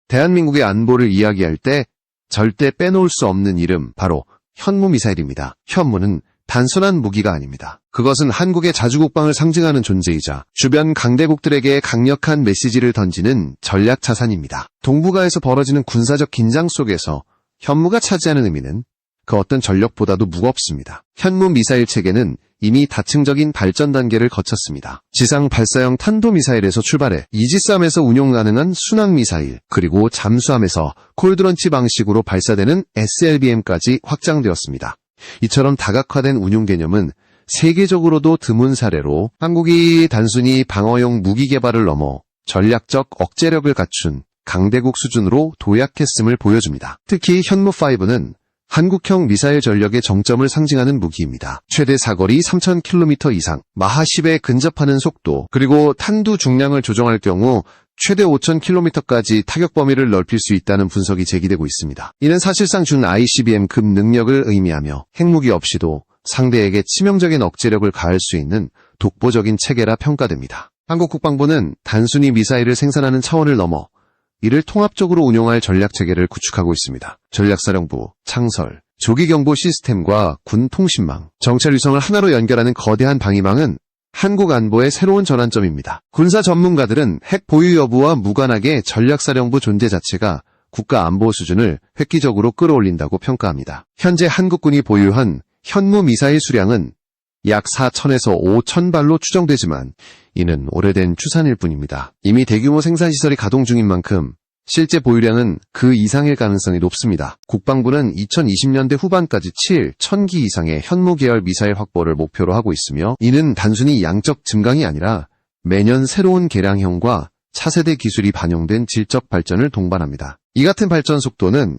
대한민국의 안보를 이야기할 때 절대 빼놓을 수 없는 이름, 바로 현무미사일입니다. 현무는 단순한 무기가 아닙니다. 그것은 한국의 자주국방을 상징하는 존재이자 주변 강대국들에게 강력한 메시지를 던지는 전략 자산입니다. 동북아에서 벌어지는 군사적 긴장 속에서 현무가 차지하는 의미는 그 어떤 전력보다도 무겁습니다. 현무 미사일 체계는 이미 다층적인 발전 단계를 거쳤습니다. 지상 발사형 탄도미사일에서 출발해 이지스함에서 운용 가능한 순항미사일, 그리고 잠수함에서 콜드런치 방식으로 발사되는 SLBM까지 확장되었습니다. 이처럼 다각화된 운용 개념은 세계적으로도 드문 사례로 한국이 단순히 방어용 무기 개발을 넘어 전략적 억제력을 갖춘 강대국 수준으로 도약했음을 보여줍니다. 특히 현무5는 한국형 미사일 전력의 정점을 상징하는 무기입니다. 최대 사거리 3000km 이상, 마하 10에 근접하는 속도, 그리고 탄두 중량을 조정할 경우 최대 5000km까지 타격 범위를 넓힐 수 있다는 분석이 제기되고 있습니다. 이는 사실상 준 ICBM급 능력을 의미하며 핵무기 없이도 상대에게 치명적인 억제력을 가할 수 있는 독보적인 체계라 평가됩니다. 한국 국방부는 단순히 미사일을 생산하는 차원을 넘어 이를 통합적으로 운용할 전략체계를 구축하고 있습니다. 전략사령부, 창설, 조기경보 시스템과 군통신망, 정찰위성을 하나로 연결하는 거대한 방위망은 한국 안보의 새로운 전환점입니다. 군사 전문가들은 핵 보유 여부와 무관하게 전략사령부 존재 자체가 국가 안보 수준을 획기적으로 끌어올린다고 평가합니다. 현재 한국군이 보유한 현무 미사일 수량은 약 4,000에서 5,000발로 추정되지만 이는 오래된 추산일 뿐입니다. 이미 대규모 생산시설이 가동 중인 만큼 실제 보유량은 그 이상일 가능성이 높습니다. 국방부는 2020년대 후반까지 7,000기 이상의 현무 계열 미사일 확보를 목표로 하고 있으며, 이는 단순히 양적 증강이 아니라 매년 새로운 개량형과 차세대 기술이 반영된 질적 발전을 동반합니다. 이 같은 발전 속도는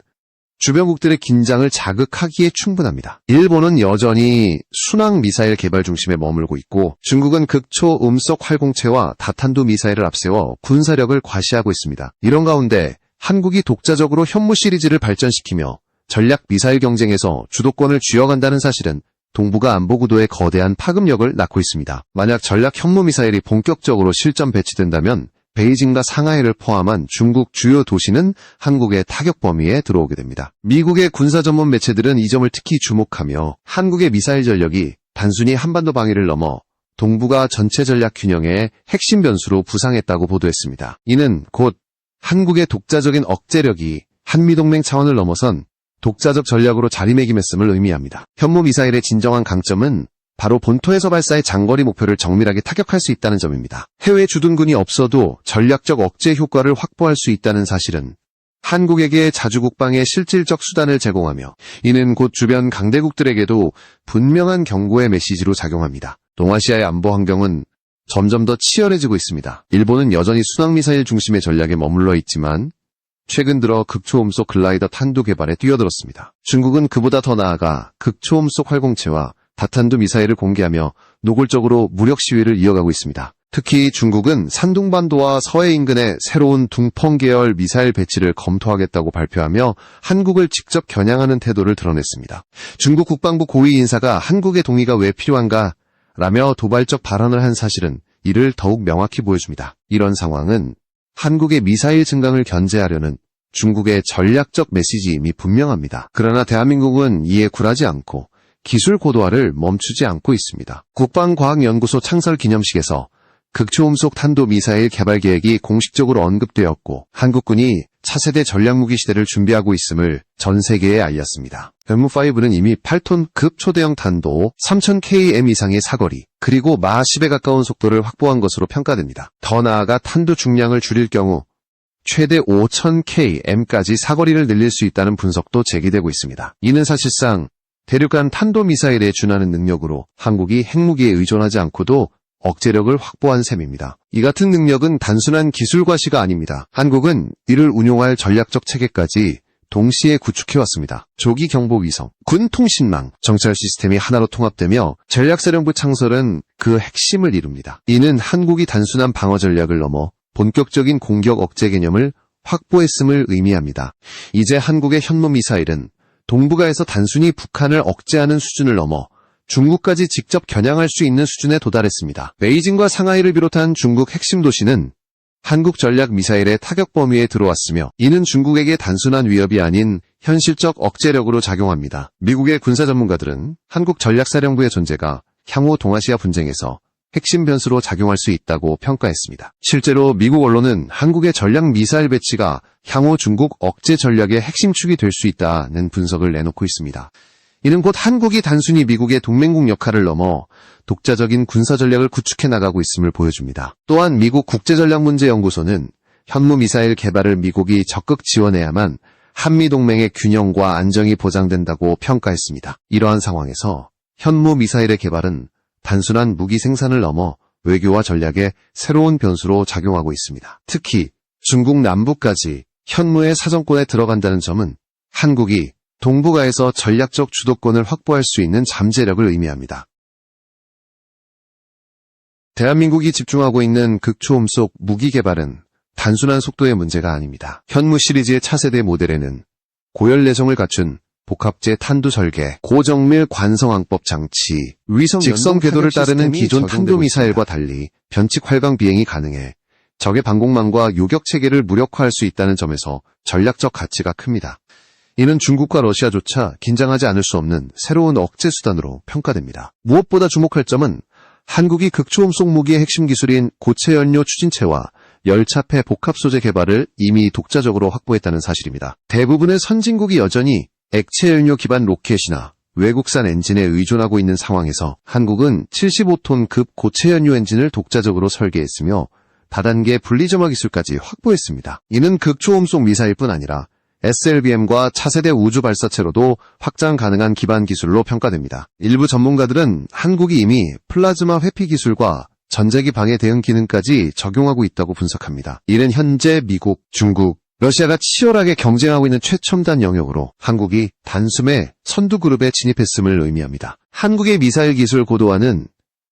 주변국들의 긴장을 자극하기에 충분합니다. 일본은 여전히 순항 미사일 개발 중심에 머물고 있고, 중국은 극초 음속 활공체와 다탄두 미사일을 앞세워 군사력을 과시하고 있습니다. 이런 가운데 한국이 독자적으로 현무 시리즈를 발전시키며 전략 미사일 경쟁에서 주도권을 쥐어간다는 사실은 동북아 안보 구도에 거대한 파급력을 낳고 있습니다. 만약 전략 현무 미사일이 본격적으로 실전 배치된다면 베이징과 상하이를 포함한 중국 주요 도시는 한국의 타격 범위에 들어오게 됩니다. 미국의 군사 전문 매체들은 이 점을 특히 주목하며 한국의 미사일 전력이 단순히 한반도 방위를 넘어 동북아 전체 전략 균형의 핵심 변수로 부상했다고 보도했습니다. 이는 곧 한국의 독자적인 억제력이 한미동맹 차원을 넘어선 독자적 전략으로 자리매김했음을 의미합니다. 현무 미사일의 진정한 강점은 바로 본토에서 발사해 장거리 목표를 정밀하게 타격할 수 있다는 점입니다. 해외 주둔군이 없어도 전략적 억제 효과를 확보할 수 있다는 사실은 한국에게 자주국방의 실질적 수단을 제공하며, 이는 곧 주변 강대국들에게도 분명한 경고의 메시지로 작용합니다. 동아시아의 안보 환경은 점점 더 치열해지고 있습니다. 일본은 여전히 순항미사일 중심의 전략에 머물러 있지만 최근 들어 극초음속 글라이더 탄두 개발에 뛰어들었습니다. 중국은 그보다 더 나아가 극초음속 활공체와 다탄두 미사일을 공개하며 노골적으로 무력 시위를 이어가고 있습니다. 특히 중국은 산둥반도와 서해 인근에 새로운 둥펑 계열 미사일 배치를 검토하겠다고 발표하며 한국을 직접 겨냥하는 태도를 드러냈습니다. 중국 국방부 고위 인사가 한국의 동의가 왜 필요한가? 라며 도발적 발언을 한 사실은 이를 더욱 명확히 보여줍니다. 이런 상황은 한국의 미사일 증강을 견제하려는 중국의 전략적 메시지임이 분명합니다. 그러나 대한민국은 이에 굴하지 않고 기술 고도화를 멈추지 않고 있습니다. 국방과학연구소 창설 기념식에서 극초음속 탄도미사일 개발 계획이 공식적으로 언급되었고, 한국군이 차세대 전략무기 시대를 준비하고 있음을 전 세계에 알렸습니다. 현무5는 이미 8톤급 초대형 탄도 3000km 이상의 사거리, 그리고 마하 10에 가까운 속도를 확보한 것으로 평가됩니다. 더 나아가 탄두 중량을 줄일 경우 최대 5000km까지 사거리를 늘릴 수 있다는 분석도 제기되고 있습니다. 이는 사실상 대륙간 탄도미사일에 준하는 능력으로 한국이 핵무기에 의존하지 않고도 억제력을 확보한 셈입니다. 이 같은 능력은 단순한 기술 과시가 아닙니다. 한국은 이를 운용할 전략적 체계까지 동시에 구축해왔습니다. 조기 경보 위성, 군 통신망, 정찰 시스템이 하나로 통합되며 전략사령부 창설은 그 핵심을 이룹니다. 이는 한국이 단순한 방어 전략을 넘어 본격적인 공격 억제 개념을 확보했음을 의미합니다. 이제 한국의 현무 미사일은 동북아에서 단순히 북한을 억제하는 수준을 넘어 중국까지 직접 겨냥할 수 있는 수준에 도달했습니다. 베이징과 상하이를 비롯한 중국 핵심 도시는 한국 전략 미사일의 타격 범위에 들어왔으며 이는 중국에게 단순한 위협이 아닌 현실적 억제력으로 작용합니다. 미국의 군사 전문가들은 한국 전략사령부의 존재가 향후 동아시아 분쟁에서 핵심 변수로 작용할 수 있다고 평가했습니다. 실제로 미국 언론은 한국의 전략 미사일 배치가 향후 중국 억제 전략의 핵심 축이 될 수 있다는 분석을 내놓고 있습니다. 이는 곧 한국이 단순히 미국의 동맹국 역할을 넘어 독자적인 군사 전략을 구축해 나가고 있음을 보여줍니다. 또한 미국 국제전략문제연구소는 현무미사일 개발을 미국이 적극 지원해야만 한미동맹의 균형과 안정이 보장된다고 평가했습니다. 이러한 상황에서 현무미사일의 개발은 단순한 무기 생산을 넘어 외교와 전략의 새로운 변수로 작용하고 있습니다. 특히 중국 남부까지 현무의 사정권에 들어간다는 점은 한국이 동북아에서 전략적 주도권을 확보할 수 있는 잠재력을 의미합니다. 대한민국이 집중하고 있는 극초음속 무기 개발은 단순한 속도의 문제가 아닙니다. 현무 시리즈의 차세대 모델에는 고열 내성을 갖춘 복합제 탄두 설계, 고정밀 관성항법 장치, 위성 직선 궤도를 따르는 기존 탄도미사일과 달리 변칙 활강 비행이 가능해 적의 방공망과 요격 체계를 무력화할 수 있다는 점에서 전략적 가치가 큽니다. 이는 중국과 러시아조차 긴장하지 않을 수 없는 새로운 억제 수단으로 평가됩니다. 무엇보다 주목할 점은 한국이 극초음속 무기의 핵심 기술인 고체 연료 추진체와 열차폐 복합 소재 개발을 이미 독자적으로 확보했다는 사실입니다. 대부분의 선진국이 여전히 액체 연료 기반 로켓이나 외국산 엔진에 의존하고 있는 상황에서 한국은 75톤급 고체 연료 엔진을 독자적으로 설계했으며 다단계 분리점화 기술까지 확보했습니다. 이는 극초음속 미사일뿐 아니라 SLBM과 차세대 우주 발사체로도 확장 가능한 기반 기술로 평가됩니다. 일부 전문가들은 한국이 이미 플라즈마 회피 기술과 전자기 방해 대응 기능까지 적용하고 있다고 분석합니다. 이는 현재 미국, 중국, 러시아가 치열하게 경쟁하고 있는 최첨단 영역으로 한국이 단숨에 선두그룹에 진입했음을 의미합니다. 한국의 미사일 기술 고도화는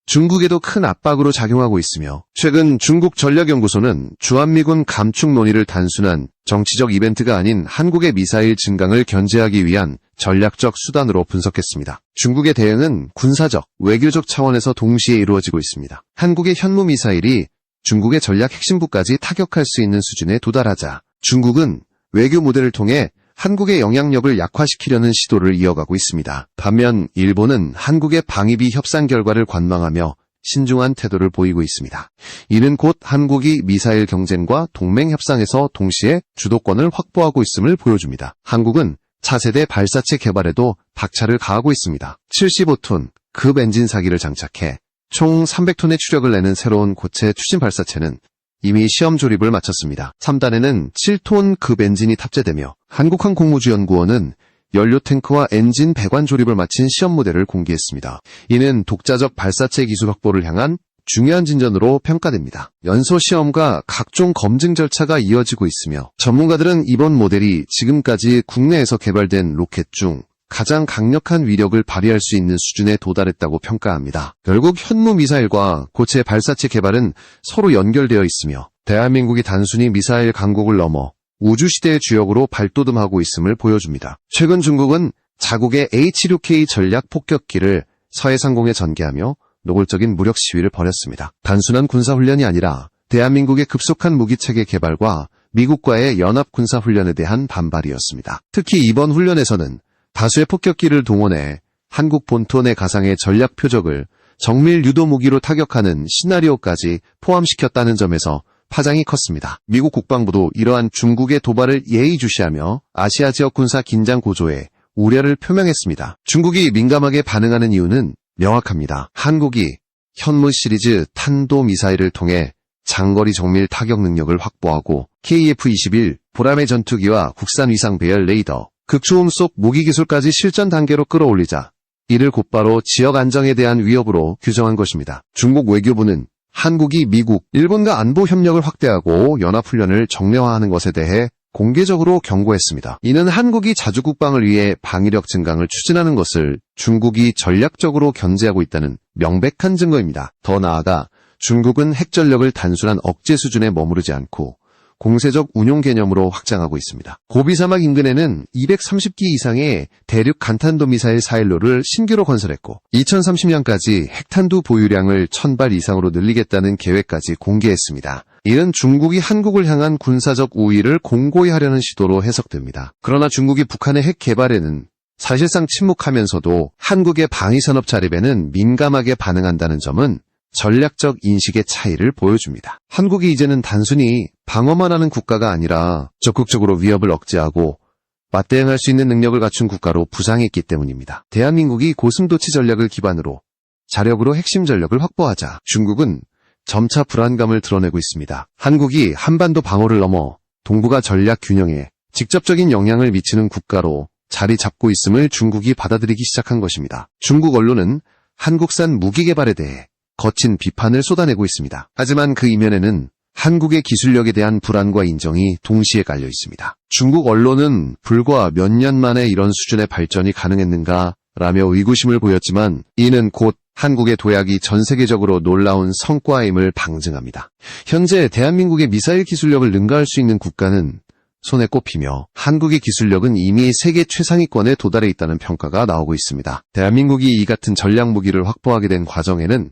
중국에도 큰 압박으로 작용하고 있으며 최근 중국 전략연구소는 주한미군 감축 논의를 단순한 정치적 이벤트가 아닌 한국의 미사일 증강을 견제하기 위한 전략적 수단으로 분석했습니다. 중국의 대응은 군사적, 외교적 차원에서 동시에 이루어지고 있습니다. 한국의 현무 미사일이 중국의 전략 핵심부까지 타격할 수 있는 수준에 도달하자 중국은 외교 모델을 통해 한국의 영향력을 약화시키려는 시도를 이어가고 있습니다. 반면 일본은 한국의 방위비 협상 결과를 관망하며 신중한 태도를 보이고 있습니다. 이는 곧 한국이 미사일 경쟁과 동맹 협상에서 동시에 주도권을 확보하고 있음을 보여줍니다. 한국은 차세대 발사체 개발에도 박차를 가하고 있습니다. 75톤 급 엔진 사기를 장착해 총 300톤의 추력을 내는 새로운 고체 추진 발사체는 이미 시험 조립을 마쳤습니다. 3단에는 7톤 급 엔진이 탑재되며 한국항공우주연구원은 연료 탱크와 엔진 배관 조립을 마친 시험 모델을 공개했습니다. 이는 독자적 발사체 기술 확보를 향한 중요한 진전으로 평가됩니다. 연소 시험과 각종 검증 절차가 이어지고 있으며 전문가들은 이번 모델이 지금까지 국내에서 개발된 로켓 중 가장 강력한 위력을 발휘할 수 있는 수준에 도달했다고 평가합니다. 결국 현무 미사일과 고체 발사체 개발은 서로 연결되어 있으며 대한민국이 단순히 미사일 강국을 넘어 우주시대의 주역으로 발돋움하고 있음을 보여줍니다. 최근 중국은 자국의 H-6K 전략 폭격기를 서해상공에 전개하며 노골적인 무력 시위를 벌였습니다. 단순한 군사훈련이 아니라 대한민국의 급속한 무기체계 개발과 미국과의 연합군사훈련에 대한 반발이었습니다. 특히 이번 훈련에서는 다수의 폭격기를 동원해 한국 본토 내 가상의 전략 표적을 정밀 유도 무기로 타격하는 시나리오까지 포함시켰다는 점에서 파장이 컸습니다. 미국 국방부도 이러한 중국의 도발을 예의주시하며 아시아 지역 군사 긴장 고조에 우려를 표명했습니다. 중국이 민감하게 반응하는 이유는 명확합니다. 한국이 현무 시리즈 탄도미사일을 통해 장거리 정밀 타격 능력을 확보하고 KF-21 보라매 전투기와 국산 위상 배열 레이더, 극초음속 무기 기술까지 실전 단계로 끌어올리자 이를 곧바로 지역 안정에 대한 위협으로 규정한 것입니다. 중국 외교부는 한국이 미국, 일본과 안보 협력을 확대하고 연합훈련을 정례화하는 것에 대해 공개적으로 경고했습니다. 이는 한국이 자주국방을 위해 방위력 증강을 추진하는 것을 중국이 전략적으로 견제하고 있다는 명백한 증거입니다. 더 나아가 중국은 핵전력을 단순한 억제 수준에 머무르지 않고 공세적 운용 개념으로 확장하고 있습니다. 고비사막 인근에는 230기 이상의 대륙 간탄도 미사일 사일로를 신규로 건설했고 2030년까지 핵탄두 보유량을 1000발 이상으로 늘리겠다는 계획까지 공개했습니다. 이는 중국이 한국을 향한 군사적 우위를 공고히 하려는 시도로 해석됩니다. 그러나 중국이 북한의 핵 개발에는 사실상 침묵하면서도 한국의 방위산업 자립에는 민감하게 반응한다는 점은 전략적 인식의 차이를 보여줍니다. 한국이 이제는 단순히 방어만 하는 국가가 아니라 적극적으로 위협을 억제하고 맞대응할 수 있는 능력을 갖춘 국가로 부상했기 때문입니다. 대한민국이 고슴도치 전략을 기반으로 자력으로 핵심 전력을 확보하자 중국은 점차 불안감을 드러내고 있습니다. 한국이 한반도 방어를 넘어 동북아 전략 균형에 직접적인 영향을 미치는 국가로 자리 잡고 있음을 중국이 받아들이기 시작한 것입니다. 중국 언론은 한국산 무기 개발에 대해 거친 비판을 쏟아내고 있습니다. 하지만 그 이면에는 한국의 기술력에 대한 불안과 인정이 동시에 깔려 있습니다. 중국 언론은 불과 몇 년 만에 이런 수준의 발전이 가능했는가 라며 의구심을 보였지만 이는 곧 한국의 도약이 전 세계적으로 놀라운 성과임을 방증합니다. 현재 대한민국의 미사일 기술력을 능가할 수 있는 국가는 손에 꼽히며 한국의 기술력은 이미 세계 최상위권에 도달해 있다는 평가가 나오고 있습니다. 대한민국이 이 같은 전략 무기를 확보하게 된 과정에는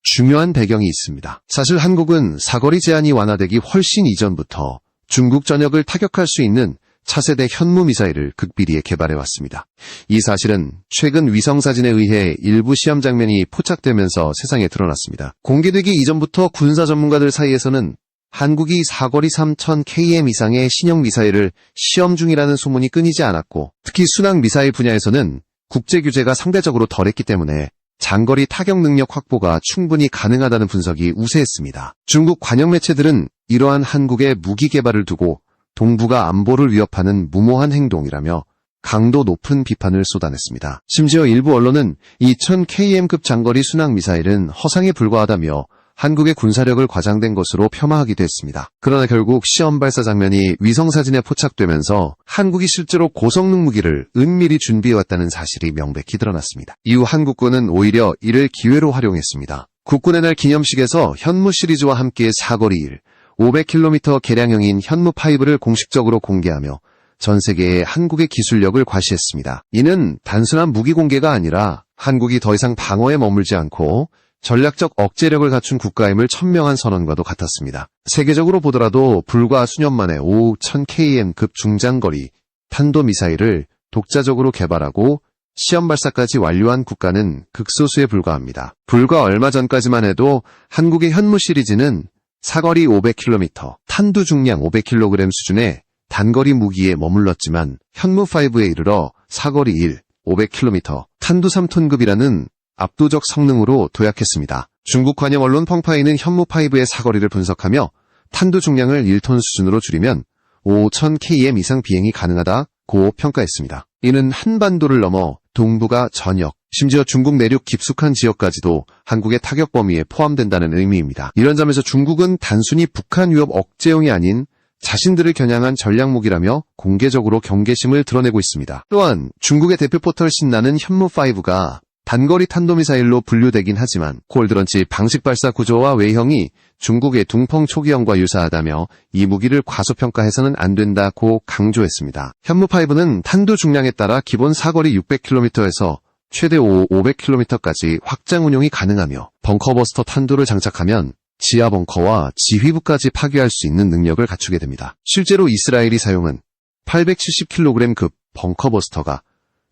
중요한 배경이 있습니다. 사실 한국은 사거리 제한이 완화되기 훨씬 이전부터 중국 전역을 타격할 수 있는 차세대 현무미사일을 극비리에 개발해왔습니다. 이 사실은 최근 위성사진에 의해 일부 시험 장면이 포착되면서 세상에 드러났습니다. 공개되기 이전부터 군사 전문가들 사이에서는 한국이 사거리 3000km 이상의 신형 미사일을 시험 중이라는 소문이 끊이지 않았고 특히 순항 미사일 분야에서는 국제 규제가 상대적으로 덜했기 때문에 장거리 타격 능력 확보가 충분히 가능하다는 분석이 우세했습니다. 중국 관영 매체들은 이러한 한국의 무기 개발을 두고 동북아 안보를 위협하는 무모한 행동이라며 강도 높은 비판을 쏟아냈습니다. 심지어 일부 언론은 2000km급 장거리 순항 미사일은 허상에 불과하다며 한국의 군사력을 과장된 것으로 폄하하기도 했습니다. 그러나 결국 시험 발사 장면이 위성사진에 포착되면서 한국이 실제로 고성능 무기를 은밀히 준비해왔다는 사실이 명백히 드러났습니다. 이후 한국군은 오히려 이를 기회로 활용했습니다. 국군의 날 기념식에서 현무 시리즈와 함께 사거리 1, 500km 개량형인 현무5를 공식적으로 공개하며 전 세계에 한국의 기술력을 과시했습니다. 이는 단순한 무기 공개가 아니라 한국이 더 이상 방어에 머물지 않고 전략적 억제력을 갖춘 국가임을 천명한 선언과도 같았습니다. 세계적으로 보더라도 불과 수년 만에 5000km급 중장거리 탄도미사일을 독자적으로 개발하고 시험 발사까지 완료한 국가는 극소수에 불과합니다. 불과 얼마 전까지만 해도 한국의 현무 시리즈는 사거리 500km, 탄두 중량 500kg 수준의 단거리 무기에 머물렀지만 현무5에 이르러 사거리 1, 500km, 탄두 3톤급이라는 압도적 성능으로 도약했습니다. 중국 관영 언론 펑파이는 현무5의 사거리를 분석하며 탄두 중량을 1톤 수준으로 줄이면 5000km 이상 비행이 가능하다고 평가했습니다. 이는 한반도를 넘어 동북아 전역, 심지어 중국 내륙 깊숙한 지역까지도 한국의 타격 범위에 포함된다는 의미입니다. 이런 점에서 중국은 단순히 북한 위협 억제용이 아닌 자신들을 겨냥한 전략무기라며 공개적으로 경계심을 드러내고 있습니다. 또한 중국의 대표 포털 신나는 현무5가 단거리 탄도미사일로 분류되긴 하지만 콜드런치 방식 발사 구조와 외형이 중국의 둥펑 초기형과 유사하다며 이 무기를 과소평가해서는 안 된다고 강조했습니다. 현무5는 탄두 중량에 따라 기본 사거리 600km에서 최대 500km까지 확장 운용이 가능하며 벙커버스터 탄두를 장착하면 지하 벙커와 지휘부까지 파괴할 수 있는 능력을 갖추게 됩니다. 실제로 이스라엘이 사용한 870kg급 벙커버스터가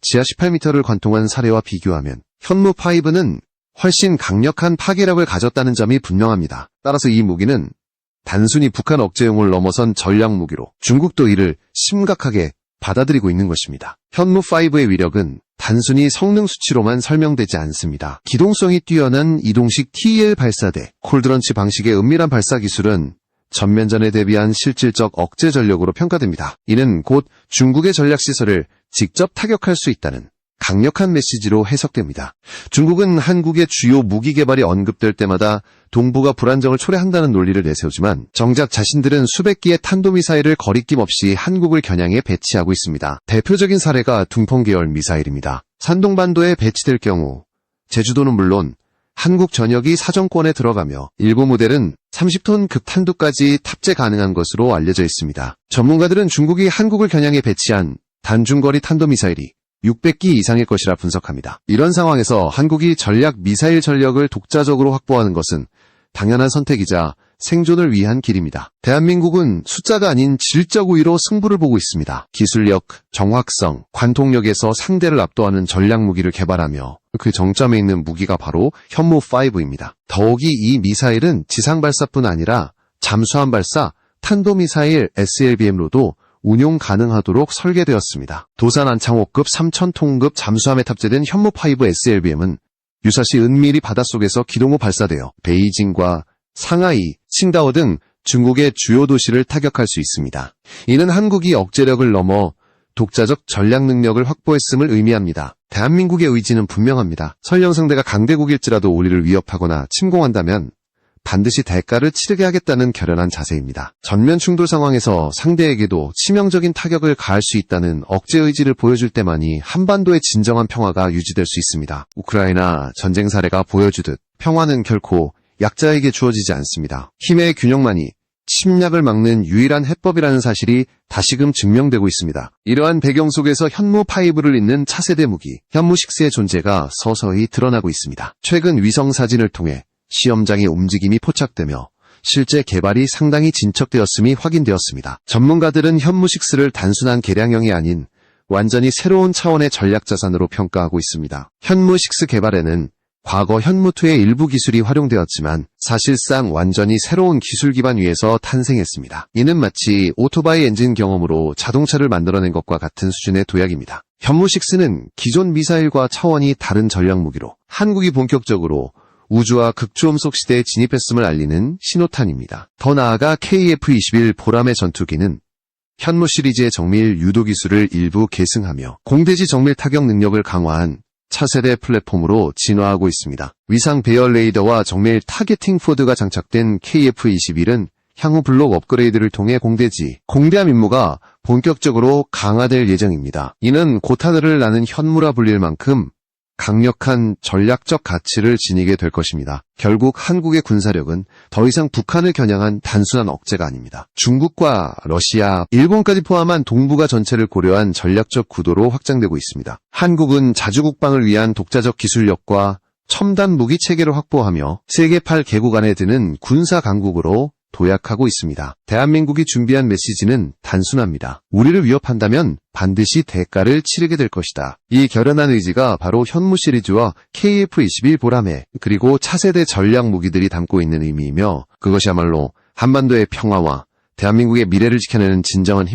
지하 18m를 관통한 사례와 비교하면 현무5는 훨씬 강력한 파괴력을 가졌다는 점이 분명합니다. 따라서 이 무기는 단순히 북한 억제용을 넘어선 전략무기로 중국도 이를 심각하게 받아들이고 있는 것입니다. 현무5의 위력은 단순히 성능 수치로만 설명되지 않습니다. 기동성이 뛰어난 이동식 TEL 발사대, 콜드런치 방식의 은밀한 발사 기술은 전면전에 대비한 실질적 억제 전력으로 평가됩니다. 이는 곧 중국의 전략시설을 직접 타격할 수 있다는 강력한 메시지로 해석됩니다. 중국은 한국의 주요 무기 개발이 언급될 때마다 동북아 불안정을 초래한다는 논리를 내세우지만 정작 자신들은 수백 기의 탄도미사일을 거리낌 없이 한국을 겨냥해 배치하고 있습니다. 대표적인 사례가 둥펑 계열 미사일입니다. 산동반도에 배치될 경우 제주도는 물론 한국 전역이 사정권에 들어가며 일부 모델은 30톤 극탄두까지 탑재 가능한 것으로 알려져 있습니다. 전문가들은 중국이 한국을 겨냥해 배치한 단중거리 탄도미사일이 600기 이상일 것이라 분석합니다. 이런 상황에서 한국이 전략 미사일 전력을 독자적으로 확보하는 것은 당연한 선택이자 생존을 위한 길입니다. 대한민국은 숫자가 아닌 질적 우위로 승부를 보고 있습니다. 기술력, 정확성, 관통력에서 상대를 압도하는 전략 무기를 개발하며 그 정점에 있는 무기가 바로 현무5입니다. 더욱이 이 미사일은 지상 발사뿐 아니라 잠수함 발사, 탄도미사일 SLBM로도 운용 가능하도록 설계되었습니다. 도산 안창호급 3000톤급 잠수함에 탑재된 현무5 SLBM은 유사시 은밀히 바닷속에서 기동 후 발사되어 베이징과 상하이, 칭다오 등 중국의 주요 도시를 타격할 수 있습니다. 이는 한국이 억제력을 넘어 독자적 전략 능력을 확보했음을 의미합니다. 대한민국의 의지는 분명합니다. 설령 상대가 강대국일지라도 우리를 위협하거나 침공한다면 반드시 대가를 치르게 하겠다는 결연한 자세입니다. 전면 충돌 상황에서 상대에게도 치명적인 타격을 가할 수 있다는 억제 의지를 보여줄 때만이 한반도의 진정한 평화가 유지될 수 있습니다. 우크라이나 전쟁 사례가 보여주듯 평화는 결코 약자에게 주어지지 않습니다. 힘의 균형만이 침략을 막는 유일한 해법이라는 사실이 다시금 증명되고 있습니다. 이러한 배경 속에서 현무5를 잇는 차세대 무기, 현무6의 존재가 서서히 드러나고 있습니다. 최근 위성 사진을 통해 시험장의 움직임이 포착되며 실제 개발이 상당히 진척되었음이 확인되었습니다. 전문가들은 현무6를 단순한 개량형이 아닌 완전히 새로운 차원의 전략자산으로 평가하고 있습니다. 현무6 개발에는 과거 현무2의 일부 기술이 활용되었지만 사실상 완전히 새로운 기술 기반 위에서 탄생했습니다. 이는 마치 오토바이 엔진 경험으로 자동차를 만들어낸 것과 같은 수준의 도약입니다. 현무6는 기존 미사일과 차원이 다른 전략 무기로 한국이 본격적으로 우주와 극초음속 시대에 진입했음을 알리는 신호탄입니다. 더 나아가 KF-21 보람의 전투기는 현무 시리즈의 정밀 유도 기술을 일부 계승하며 공대지 정밀 타격 능력을 강화한 차세대 플랫폼으로 진화하고 있습니다. 위상 배열 레이더와 정밀 타겟팅 포드가 장착된 KF-21은 향후 블록 업그레이드를 통해 공대함 임무가 본격적으로 강화될 예정입니다. 이는 곧하늘을 나는 현무라 불릴 만큼 강력한 전략적 가치를 지니게 될 것입니다. 결국 한국의 군사력은 더 이상 북한을 겨냥한 단순한 억제가 아닙니다. 중국과 러시아, 일본까지 포함한 동북아 전체를 고려한 전략적 구도로 확장되고 있습니다. 한국은 자주국방을 위한 독자적 기술력과 첨단 무기 체계를 확보하며 세계 8개국 안에 드는 군사 강국으로 도약하고 있습니다. 대한민국이 준비한 메시지는 단순합니다. 우리를 위협한다면 반드시 대가를 치르게 될 것이다. 이 결연한 의지가 바로 현무 시리즈와 KF-21 보람의 그리고 차세대 전략 무기들이 담고 있는 의미이며 그것이야말로 한반도의 평화와 대한민국의 미래를 지켜내는 진정한 힘